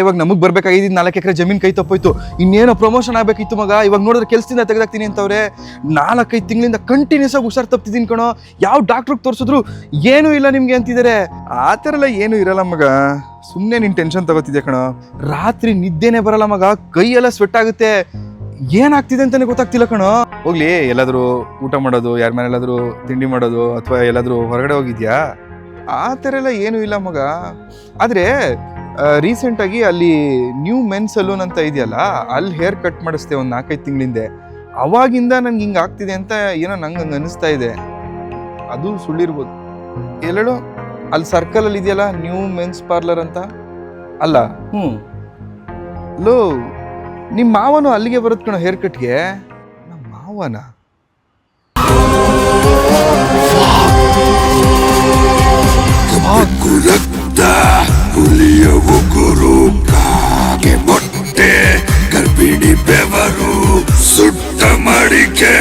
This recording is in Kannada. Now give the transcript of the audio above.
ಇವಾಗ ನಮಗ್ ಬರ್ಬೇಕಾಗಿದ್ದು 4 ಎಕರೆ ಜಮೀನ್ ಕೈ ತಪ್ಪೋಯ್ತು. ಇನ್ನೇನೋ ಪ್ರಮೋಷನ್ ಆಗ್ಬೇಕಿತ್ತು ಮಗ. ಇವಾಗ ನೋಡಿದ್ರೆ ಕೆಲ್ಸದಿಂದ ತೆಗೆದಾಕ್ತೀನಿ ಅಂತವ್ರೆ. 4-5 ತಿಂಗಳಿಂದ ಕಂಟಿನ್ಯೂಸ್ ಆಗಿ ಹುಷಾರ್ ತಪ್ತಿದ್ದೀನಿ ಕಣೋ. ಯಾವ ಡಾಕ್ಟ್ರಿಗೆ ತೋರಿಸಿದ್ರು ಏನೂ ಇಲ್ಲ ನಿಮ್ಗೆ ಅಂತಿದ್ದಾರೆ. ಆ ಥರ ಎಲ್ಲ ಏನೂ ಇರಲ್ಲ ಮಗ. ಸುಮ್ಮನೆ ನೀನು ಟೆನ್ಷನ್ ತಗೋತಿದ್ದೆ ಕಣೋ. ರಾತ್ರಿ ನಿದ್ದೆನೆ ಬರಲ್ಲ ಮಗ. ಕೈ ಎಲ್ಲ ಸ್ವೆಟ್ ಆಗುತ್ತೆ. ಏನಾಗ್ತಿದೆ ಅಂತಾನೆ ಗೊತ್ತಾಗ್ತಿಲ್ಲ ಕಣೋ. ಹೋಗ್ಲಿ, ಎಲ್ಲಾದ್ರೂ ಊಟ ಮಾಡೋದು, ಯಾರ ಮನೆ ಎಲ್ಲಾದ್ರೂ ತಿಂಡಿ ಮಾಡೋದು, ಅಥವಾ ಎಲ್ಲಾದ್ರೂ ಹೊರಗಡೆ ಹೋಗಿದ್ಯಾ? ಆ ಥರ ಎಲ್ಲ ಏನೂ ಇಲ್ಲ ಮಗ. ಆದರೆ ರೀಸೆಂಟಾಗಿ ಅಲ್ಲಿ ನ್ಯೂ ಮೆನ್ ಸಲೂನ್ ಅಂತ ಇದೆಯಲ್ಲ, ಅಲ್ಲಿ ಹೇರ್ ಕಟ್ ಮಾಡಿಸ್ದೆ ಒಂದು 4-5 ತಿಂಗಳಿಂದೆ. ಅವಾಗಿಂದ ನಂಗೆ ಹಿಂಗೆ ಆಗ್ತಿದೆ ಅಂತ ಏನೋ ನಂಗೆ ಹಂಗೆ ಅನಿಸ್ತಾ ಇದೆ. ಅದು ಸುಳ್ಳಿರ್ಬೋದು. ಎಲ್ಲೇಳು ಅಲ್ಲಿ ಸರ್ಕಲಲ್ಲಿ ಇದೆಯಲ್ಲ ನ್ಯೂ ಮೆನ್ಸ್ ಪಾರ್ಲರ್ ಅಂತ, ಅಲ್ಲ? ಲೋ, ನಿಮ್ಮ ಮಾವನು ಅಲ್ಲಿಗೆ ಬರುತ್ತೆ ಕಣೋ ಹೇರ್ ಕಟ್ಗೆ. ನಮ್ಮ ಮಾವನ ಹುಲಿಯ ಉಗುರು, ಕಾಗೆ ಮೊಟ್ಟೆ, ಗರ್ಭಿಣಿ ಬೆವರು, ಸುಟ್ಟ ಮಡಿಕೆ.